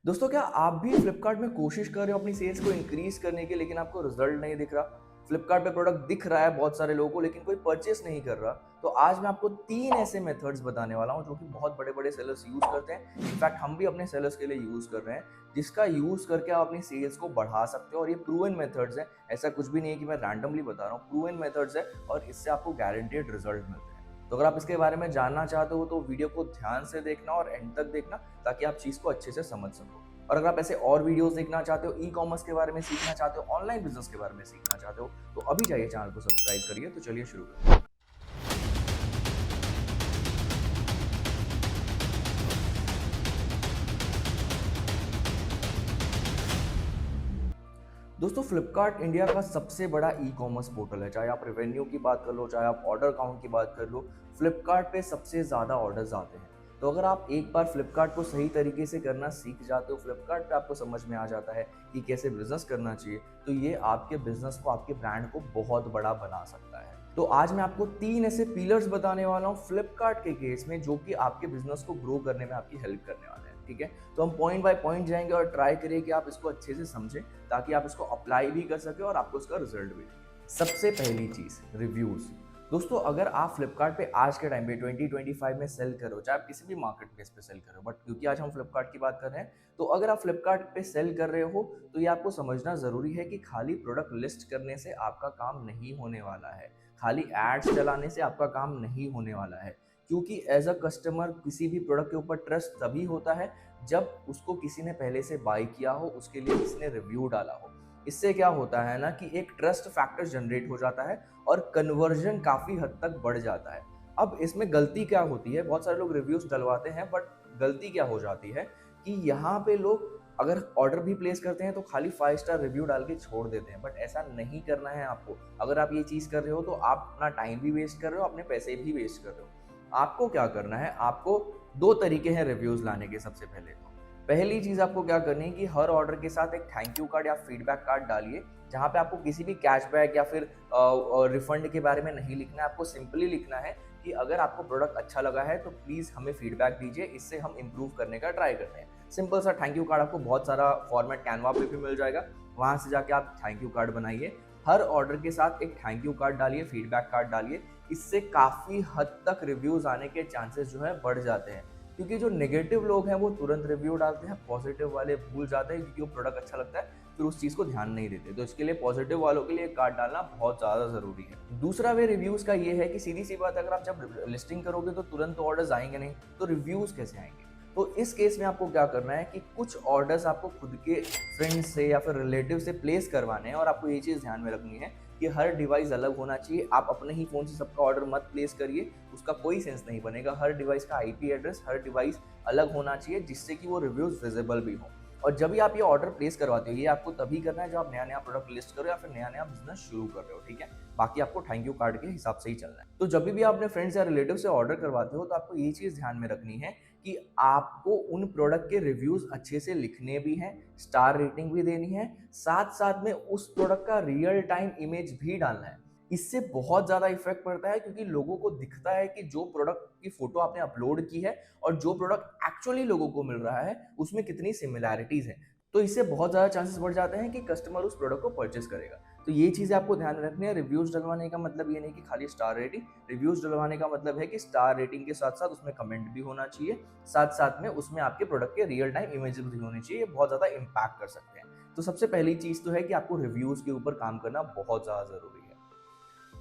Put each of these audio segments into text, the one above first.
दोस्तों, क्या आप भी फ्लिपकार्ट में कोशिश कर रहे हो अपनी सेल्स को इंक्रीज करने की, लेकिन आपको रिजल्ट नहीं दिख रहा? फ्लिपकार्ट पे प्रोडक्ट दिख रहा है बहुत सारे लोगों को, लेकिन कोई परचेस नहीं कर रहा। तो आज मैं आपको 3 ऐसे मेथड्स बताने वाला हूँ जो कि बहुत बड़े-बड़े सेलर्स यूज़ करते हैं। इनफैक्ट हम भी अपने सेलर्स के लिए यूज़ कर रहे हैं, जिसका यूज़ करके आप अपनी सेल्स को बढ़ा सकते हो। और ये प्रूवन मेथड्स हैं, ऐसा कुछ भी नहीं है कि मैं रैंडमली बता रहा हूँ। प्रूवन मेथड्स है और इससे आपको गारंटीड रिजल्ट मिलते हैं। तो अगर आप इसके बारे में जानना चाहते हो तो वीडियो को ध्यान से देखना और एंड तक देखना, ताकि आप चीज़ को अच्छे से समझ सको। और अगर आप ऐसे और वीडियोस देखना चाहते हो, ई कॉमर्स के बारे में सीखना चाहते हो, ऑनलाइन बिजनेस के बारे में सीखना चाहते हो, तो अभी जाइए चैनल को सब्सक्राइब करिए। तो चलिए शुरू करते हैं। दोस्तों, फ्लिपकार्ट इंडिया का सबसे बड़ा ई कॉमर्स पोर्टल है। चाहे आप रेवेन्यू की बात कर लो, चाहे आप ऑर्डर काउंट की बात कर लो, फ्लिपकार्ट पे सबसे ज़्यादा ऑर्डर्स आते हैं। तो अगर आप एक बार फ्लिपकार्ट को सही तरीके से करना सीख जाते हो, फ्लिपकार्ट पे आपको समझ में आ जाता है कि कैसे बिजनेस करना चाहिए, तो ये आपके बिजनेस को, आपके ब्रांड को बहुत बड़ा बना सकता है। तो आज मैं आपको 3 ऐसे पिलर्स बताने वाला हूँ फ्लिपकार्ट के केस में, जो कि आपके बिजनेस को ग्रो करने में आपकी हेल्प करने वाले हैं। ठीक है, तो हम पॉइंट बाय पॉइंट जाएंगे और ट्राई करिए कि आप इसको अच्छे से समझें, ताकि आप इसको अप्लाई भी कर सके और आपको इसका रिजल्ट भी मिले। सबसे पहली चीज, रिव्यूज। दोस्तों, अगर आप फ्लिपकार्ट पे आज के टाइम पे 2025 में सेल करो, चाहे आप किसी भी मार्केट प्लेस पे सेल करो, बट क्योंकि आज हम फ्लिपकार्ट की बात कर रहे हैं, तो अगर आप फ्लिपकार्ट पे सेल कर रहे हो तो ये आपको समझना जरूरी है कि खाली प्रोडक्ट लिस्ट करने से आपका काम नहीं होने वाला है, खाली एड्स चलाने से आपका काम नहीं होने वाला है। क्योंकि एज अ कस्टमर किसी भी प्रोडक्ट के ऊपर ट्रस्ट तभी होता है जब उसको किसी ने पहले से बाय किया हो, उसके लिए किसी ने रिव्यू डाला हो। इससे क्या होता है ना कि एक ट्रस्ट फैक्टर जनरेट हो जाता है और कन्वर्जन काफ़ी हद तक बढ़ जाता है। अब इसमें गलती क्या होती है, बहुत सारे लोग रिव्यूज़ डलवाते हैं, बट गलती क्या हो जाती है कि यहाँ पे लोग अगर ऑर्डर भी प्लेस करते हैं तो खाली 5 स्टार रिव्यू डाल के छोड़ देते हैं। बट ऐसा नहीं करना है आपको। अगर आप ये चीज़ कर रहे हो तो आप अपना टाइम भी वेस्ट कर रहे हो, अपने पैसे भी वेस्ट कर रहे हो। आपको क्या करना है, आपको 2 तरीके हैं रिव्यूज़ लाने के। सबसे पहले तो पहली चीज़ आपको क्या करनी है कि हर ऑर्डर के साथ एक थैंक यू कार्ड या फीडबैक कार्ड डालिए, जहाँ पे आपको किसी भी कैशबैक या फिर रिफंड के बारे में नहीं लिखना है। आपको सिंपली लिखना है कि अगर आपको प्रोडक्ट अच्छा लगा है तो प्लीज़ हमें फीडबैक दीजिए, इससे हम इम्प्रूव करने का ट्राई करते हैं। सिंपल सा थैंक यू कार्ड आपको बहुत सारा फॉर्मेट कैनवा पे भी मिल जाएगा, वहाँ से जाके आप थैंक यू कार्ड बनाइए। हर ऑर्डर के साथ एक थैंक यू कार्ड डालिए, फीडबैक कार्ड डालिए। इससे काफ़ी हद तक रिव्यूज़ आने के चांसेस जो है बढ़ जाते हैं। क्योंकि जो नेगेटिव लोग हैं वो तुरंत रिव्यू डालते हैं, पॉजिटिव वाले भूल जाते हैं, क्योंकि वो प्रोडक्ट अच्छा लगता है फिर उस चीज़ को ध्यान नहीं देते। तो इसके लिए पॉजिटिव वालों के लिए कार्ड डालना बहुत ज़्यादा ज़रूरी है। दूसरा वे रिव्यूज़ का ये है कि सीधी सी बात, अगर आप जब लिस्टिंग करोगे तो तुरंत ऑर्डर्स आएंगे नहीं, तो रिव्यूज़ कैसे आएंगे? तो इस केस में आपको क्या करना है कि कुछ ऑर्डर्स आपको खुद के फ्रेंड्स से या फिर रिलेटिव से प्लेस करवाने हैं। और आपको ये चीज़ ध्यान में रखनी है कि हर डिवाइस अलग होना चाहिए। आप अपने ही फ़ोन से सबका ऑर्डर मत प्लेस करिए, उसका कोई सेंस नहीं बनेगा। हर डिवाइस का आईपी एड्रेस, हर डिवाइस अलग होना चाहिए, जिससे कि वो रिव्यूज़ विजिबल भी हो। और जब भी आप ये ऑर्डर प्लेस करवाते हो, ये आपको तभी करना है जब आप नया-नया प्रोडक्ट लिस्ट करो या फिर नया-नया बिज़नेस शुरू कर रहे हो, ठीक है? बाकी आपको थैंक यू कार्ड के हिसाब से ही चलना है। तो जब भी आप अपने फ्रेंड्स या रिलेटिव से ऑर्डर करवाते हो, तो आपको ये चीज़ ध्यान में रखनी है कि आपको उन प्रोडक्ट के रिव्यूज़ अच्छे से लिखने भी हैं, स्टार रेटिंग भी देनी है, साथ-साथ में उस प्रोडक्ट का रियल टाइम इमेज भी डालना है। इससे बहुत ज़्यादा इफ़ेक्ट पड़ता है, क्योंकि लोगों को दिखता है कि जो प्रोडक्ट की फ़ोटो आपने अपलोड की है और जो प्रोडक्ट एक्चुअली लोगों को मिल रहा है, उसमें कितनी सिमिलैरिटीज़ हैं। तो इससे बहुत ज़्यादा चांसेस बढ़ जाते हैं कि कस्टमर उस प्रोडक्ट को परचेज़ करेगा। तो ये चीज़ें आपको ध्यान में रखनी है। रिव्यूज़ डलवाने का मतलब ये नहीं कि खाली स्टार रेटिंग, रिव्यूज़ डलवाने का मतलब है कि स्टार रेटिंग के साथ-साथ उसमें कमेंट भी होना चाहिए, साथ-साथ में उसमें आपके प्रोडक्ट के रियल टाइम इमेजेस भी होनी चाहिए। ये बहुत ज़्यादा इम्पैक्ट कर सकते हैं। तो सबसे पहली चीज़ तो है कि आपको रिव्यूज़ के ऊपर काम करना बहुत ज़्यादा ज़रूरी है।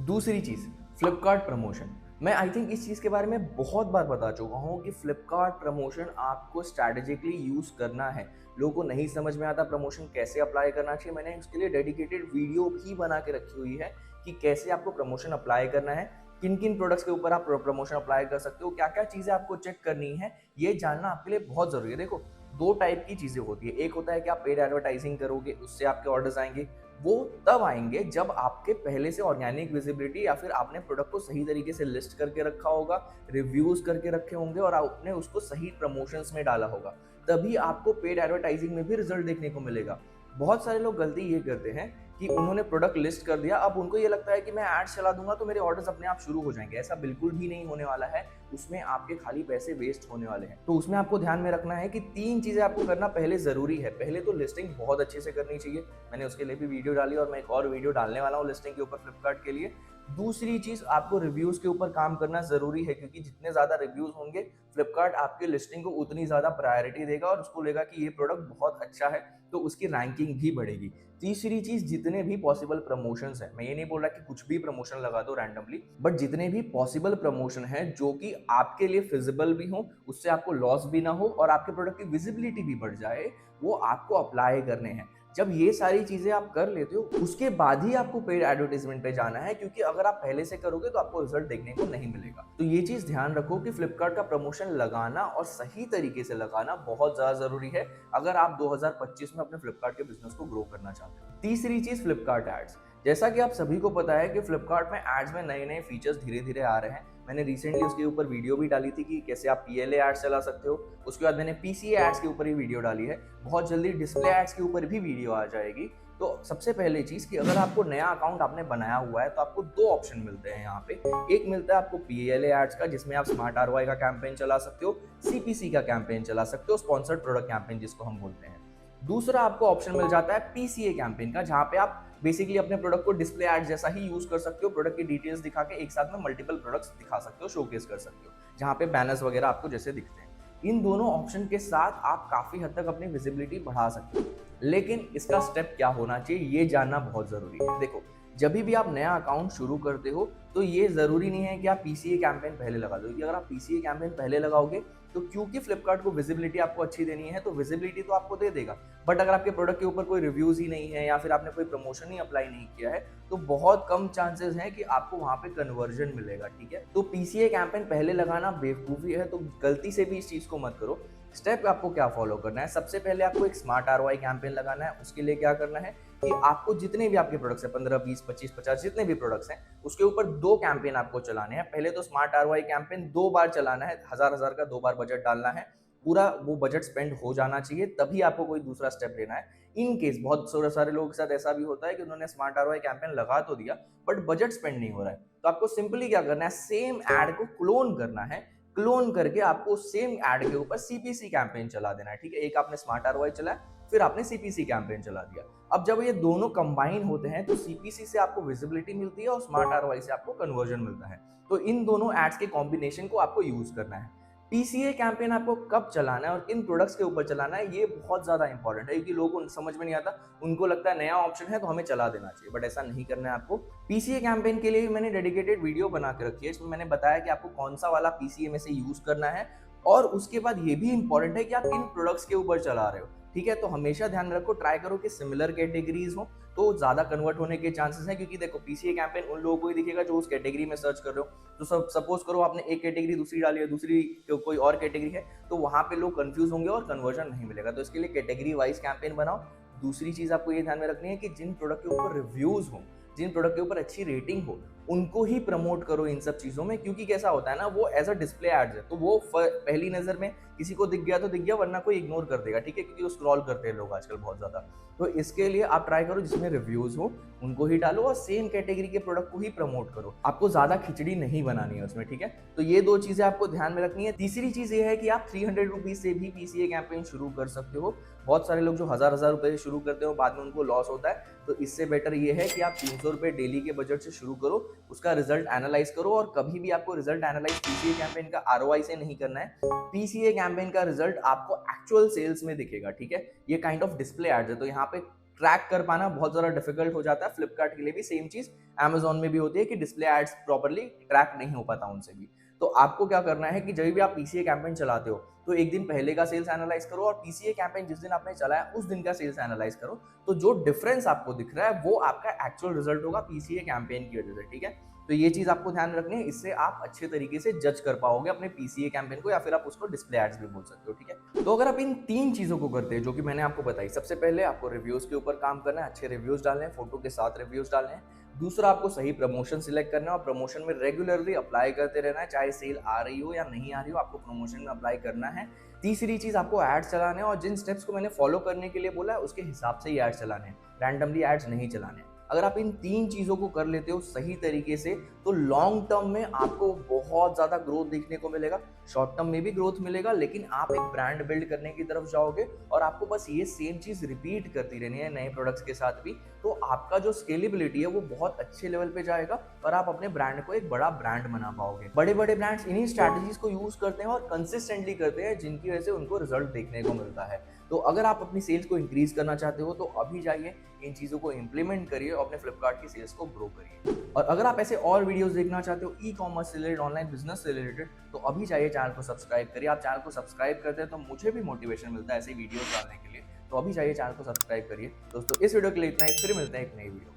दूसरी चीज़, फ्लिपकार्ट प्रमोशन। मैं आई थिंक इस चीज़ के बारे में बहुत बार बता चुका हूँ कि फ्लिपकार्ट प्रमोशन आपको स्ट्रैटेजिकली यूज़ करना है। लोगों को नहीं समझ में आता प्रमोशन कैसे अप्लाई करना चाहिए। मैंने उसके लिए डेडिकेटेड वीडियो भी बना के रखी हुई है कि कैसे आपको प्रमोशन अप्लाई करना है, किन-किन प्रोडक्ट्स के ऊपर आप प्रमोशन अप्लाई कर सकते हो, क्या-क्या चीज़ें आपको चेक करनी है, ये जानना आपके लिए बहुत ज़रूरी है। देखो, 2 टाइप की चीज़ें होती है। एक होता है कि आप पेड एडवर्टाइजिंग करोगे, उससे आपके ऑर्डर्स आएँगे। वो तब आएँगे जब आपके पहले से ऑर्गेनिक विजिबिलिटी या फिर आपने प्रोडक्ट को सही तरीके से लिस्ट करके रखा होगा, रिव्यूज़ करके रखे होंगे और आपने उसको सही प्रमोशंस में डाला होगा। तभी आपको पेड एडवर्टाइजिंग में भी रिजल्ट देखने को मिलेगा। बहुत सारे लोग गलती ये करते हैं कि उन्होंने प्रोडक्ट लिस्ट कर दिया, अब उनको ये लगता है कि मैं एड्स चला दूंगा तो मेरे ऑर्डर्स अपने आप शुरू हो जाएंगे। ऐसा बिल्कुल भी नहीं होने वाला है, उसमें आपके खाली पैसे वेस्ट होने वाले हैं। तो उसमें आपको ध्यान में रखना है कि 3 चीजें आपको करना पहले जरूरी है। पहले तो लिस्टिंग बहुत अच्छे से करनी चाहिए, मैंने उसके लिए भी वीडियो डाली और मैं एक और वीडियो डालने वाला हूँ लिस्टिंग के ऊपर फ्लिपकार्ट के लिए। दूसरी चीज, आपको रिव्यूज के ऊपर काम करना जरूरी है, क्योंकि जितने ज्यादा रिव्यूज होंगे फ्लिपकार्ट आपकी लिस्टिंग को उतनी ज्यादा प्रायोरिटी देगा और उसको लेगा कि ये प्रोडक्ट बहुत अच्छा है, तो उसकी रैंकिंग भी बढ़ेगी। तीसरी चीज, जितने भी पॉसिबल प्रमोशंस हैं, मैं ये नहीं बोल रहा कि कुछ भी प्रमोशन लगा दो रैंडमली, बट जितने भी पॉसिबल प्रमोशन है जो कि आपके लिए फिजिबल भी हो, उससे आपको लॉस भी ना हो और आपके प्रोडक्ट की विजिबिलिटी भी बढ़ जाए, वो आपको अप्लाई करने हैं। जब ये सारी चीजें आप कर लेते हो, उसके बाद ही आपको पेड एडवर्टाइजमेंट पे जाना है, क्योंकि अगर आप पहले से करोगे तो आपको रिजल्ट देखने को नहीं मिलेगा। तो ये चीज ध्यान रखो कि फ्लिपकार्ट का प्रमोशन लगाना और सही तरीके से लगाना बहुत ज्यादा जरूरी है, अगर आप 2025 में अपने फ्लिपकार्ट के बिजनेस को ग्रो करना चाहते हो। तीसरी चीज, फ्लिपकार्ट एड्स। जैसा कि आप सभी को पता है कि फ्लिपकार्ट में एड्स में नए नए फीचर्स धीरे धीरे आ रहे हैं। मैंने रिसेंटली उसके ऊपर वीडियो भी डाली थी कि कैसे आप PLA एड्स चला सकते हो। उसके बाद मैंने PCA एड्स के ऊपर ही वीडियो डाली है। बहुत जल्दी डिस्प्ले एड्स के ऊपर भी वीडियो आ जाएगी। तो सबसे पहले चीज कि अगर आपको नया अकाउंट आपने बनाया हुआ है तो आपको 2 ऑप्शन मिलते हैं यहाँ पे। एक मिलता है आपको PLA एड्स का, जिसमें आप स्मार्ट ROI का कैंपेन चला सकते हो, CPC का कैंपेन चला सकते हो, स्पॉन्सर्ड प्रोडक्ट कैंपेन जिसको हम बोलते हैं। दूसरा आपको ऑप्शन मिल जाता है PCA कैंपेन का, जहां पे आप बेसिकली अपने प्रोडक्ट को डिस्प्ले एड जैसा ही यूज कर सकते हो, प्रोडक्ट की डिटेल्स दिखा के एक साथ में मल्टीपल प्रोडक्ट्स दिखा सकते हो, शोकेस कर सकते हो, जहां पे बैनर्स वगैरह आपको जैसे दिखते हैं। इन दोनों ऑप्शन के साथ आप काफी हद तक अपनी विजिबिलिटी बढ़ा सकते हो, लेकिन इसका स्टेप क्या होना चाहिए ये जानना बहुत जरूरी है। देखो, जब भी आप नया अकाउंट शुरू करते हो तो ये जरूरी नहीं है कि आप PCA कैंपेन पहले लगा दो, क्योंकि अगर आप PCA कैंपेन पहले लगाओगे तो क्योंकि फ्लिपकार्ट को विजिबिलिटी आपको अच्छी देनी है तो विजिबिलिटी तो आपको दे देगा, बट अगर आपके प्रोडक्ट के ऊपर कोई रिव्यूज ही नहीं है या फिर आपने कोई प्रमोशन ही अप्लाई नहीं किया है तो बहुत कम चांसेस हैं कि आपको वहां पे कन्वर्जन मिलेगा। ठीक है, तो PCA कैंपेन पहले लगाना बेवकूफी है, तो गलती से भी इस चीज को मत करो। स्टेप आपको क्या फॉलो करना है, सबसे पहले आपको एक स्मार्ट ROI कैंपेन लगाना है। उसके लिए क्या करना है कि आपको जितने भी आपके प्रोडक्ट्स हैं, 15, 20, 25, 50 जितने भी प्रोडक्ट्स हैं, उसके ऊपर 2 कैंपेन आपको चलाने हैं। पहले तो स्मार्ट ROI कैंपेन 2 बार चलाना है, 1000 का 2 बार बजट डालना है, पूरा वो बजट स्पेंड हो जाना चाहिए, तभी आपको कोई दूसरा स्टेप लेना है। इन केस बहुत सारे लोगों के साथ ऐसा भी होता है कि उन्होंने स्मार्ट ROI कैंपेन लगा तो दिया बट बजट स्पेंड नहीं हो रहा है, तो आपको सिंपली क्या करना है, सेम एड को क्लोन करना है। क्लोन करके आपको सेम एड के ऊपर CPC कैंपेन चला देना है। ठीक है, एक आपने स्मार्ट ROI चलाया, फिर आपने CPC कैंपेन चला दिया। अब जब ये दोनों कंबाइन होते हैं तो CPC से आपको विजिबिलिटी मिलती है और स्मार्ट ROI से आपको कन्वर्जन मिलता है। तो इन दोनों एड्स के कॉम्बिनेशन को आपको यूज करना है। PCA कैंपेन आपको कब चलाना है और किन प्रोडक्ट्स के ऊपर चलाना है, ये बहुत ज्यादा इंपॉर्टेंट है, क्योंकि लोगों को समझ में नहीं आता, उनको लगता है नया ऑप्शन है तो हमें चला देना चाहिए, बट ऐसा नहीं करना है आपको। PCA कैंपेन के लिए मैंने डेडिकेटेड वीडियो बना के रखी है, इसमें मैंने बताया कि आपको कौन सा वाला PCA में से यूज करना है, और उसके बाद ये भी इंपॉर्टेंट है कि आप किन प्रोडक्ट्स के ऊपर चला रहे हो। ठीक है, तो हमेशा ध्यान रखो, ट्राई करो कि सिमिलर कैटेगरीज हो तो ज्यादा कन्वर्ट होने के चांसेस हैं, क्योंकि देखो PCA कैंपेन उन लोगों को ही दिखेगा जो उस कैटेगरी में सर्च कर रहे हो। तो सपोज करो आपने एक कैटेगरी दूसरी डाली है, दूसरी कोई और कैटेगरी है, तो वहां पे लोग कंफ्यूज होंगे और कन्वर्जन नहीं मिलेगा। तो इसके लिए कैटेगरी वाइज कैंपेन बनाओ। दूसरी चीज आपको ये ध्यान में रखनी है कि जिन प्रोडक्ट के ऊपर रिव्यूज हो, जिन प्रोडक्ट के ऊपर अच्छी रेटिंग हो, उनको ही प्रमोट करो इन सब चीजों में, क्योंकि कैसा होता है ना, वो एज अ डिस्प्ले एड्स है, तो वो पहली नजर में किसी को दिख गया तो दिख गया, वरना कोई इग्नोर कर देगा। ठीक है, क्योंकि वो स्क्रॉल करते हैं लोग आजकल बहुत ज्यादा। तो इसके लिए आप ट्राई करो जिसमें रिव्यूज हो उनको ही डालो और सेम कैटेगरी के प्रोडक्ट को ही प्रमोट करो, आपको ज्यादा खिचड़ी नहीं बनानी है उसमें। ठीक है, तो ये 2 चीजें आपको ध्यान में रखनी है। तीसरी चीज ये है कि आप 300 रुपीज से भी PCA कैंपेन शुरू कर सकते हो। बहुत सारे लोग जो 1000 रुपए से शुरू करते हो बाद में उनको लॉस होता है, तो इससे बेटर ये है कि आप 300 रुपए डेली के बजट से शुरू करो, उसका रिजल्ट एनालाइज करो, और कभी भी आपको रिजल्ट एनालाइज PCA कैंपेन का ROI से नहीं करना है। PCA कैंपेन का रिजल्ट आपको एक्चुअल सेल्स में दिखेगा। ठीक है, ये काइंड ऑफ डिस्प्ले एड्स है, तो यहाँ पे ट्रैक कर पाना बहुत ज्यादा डिफिकल्ट हो जाता है। फ्लिपकार्ट के लिए भी सेम चीज Amazon में भी होती है कि डिस्प्ले एड्स प्रॉपर्ली ट्रैक नहीं हो पाता उनसे भी। तो आपको क्या करना है कि जब भी आप PCA कैंपेन चलाते हो तो एक दिन पहले का सेल्स एनालाइज करो, और PCA कैंपेन जिस दिन आपने चलाया उस दिन का सेल्स एनालाइज करो, तो जो डिफरेंस आपको दिख रहा है वो आपका एक्चुअल रिजल्ट होगा PCA कैंपेन की वजह से। ठीक है, तो ये चीज आपको ध्यान रखनी है, इससे आप अच्छे तरीके से जज कर पाओगे अपने PCA कैंपेन को, या फिर आप उसको डिस्प्ले एड्स भी बोल सकते हो। ठीक है, तो अगर आप इन 3 चीजों को करते हैं जो कि मैंने आपको बताई, सबसे पहले आपको रिव्यूज के ऊपर काम करना है, अच्छे रिव्यूज डालने हैं, फोटो के साथ रिव्यूज डालने हैं। दूसरा, आपको सही प्रमोशन सिलेक्ट करना है और प्रमोशन में रेगुलरली अप्लाई करते रहना है, चाहे सेल आ रही हो या नहीं आ रही हो, आपको प्रमोशन में अप्लाई करना है। तीसरी चीज, आपको एड्स चलाने हैं, और जिन स्टेप्स को मैंने फॉलो करने के लिए बोला है उसके हिसाब से ही एड्स चलाने हैं, रैंडमली एड्स नहीं चलाने हैं। अगर आप इन 3 चीज़ों को कर लेते हो सही तरीके से, तो लॉन्ग टर्म में आपको बहुत ज़्यादा ग्रोथ देखने को मिलेगा। शॉर्ट टर्म में भी ग्रोथ मिलेगा, लेकिन आप एक ब्रांड बिल्ड करने की तरफ जाओगे और आपको बस ये सेम चीज़ रिपीट करती रहनी है नए प्रोडक्ट्स के साथ भी। तो आपका जो स्केलेबिलिटी है वो बहुत अच्छे लेवल पे जाएगा और आप अपने ब्रांड को एक बड़ा ब्रांड बना पाओगे। बड़े-बड़े ब्रांड्स इन्हीं स्ट्रैटेजीज को यूज़ करते हैं और कंसिस्टेंटली करते हैं, जिनकी वजह से उनको रिजल्ट देखने को मिलता है। तो अगर आप अपनी सेल्स को इंक्रीज करना चाहते हो तो अभी जाइए, इन चीज़ों को इंप्लीमेंट करिए और अपने फ्लिपकार्ट की सेल्स को ग्रो करिए। और अगर आप ऐसे और वीडियोस देखना चाहते हो ई कॉमर्स से रिलेटेड, ऑनलाइन बिजनेस से रिलेटेड, तो अभी जाइए चैनल को सब्सक्राइब करिए। आप चैनल को सब्सक्राइब करते हैं तो मुझे भी मोटिवेशन मिलता है ऐसे वीडियोस डालने के लिए। तो अभी जाइए चैनल को सब्सक्राइब करिए। दोस्तों, इस वीडियो के लिए इतना ही, फिर मिलते हैं एक नई वीडियो।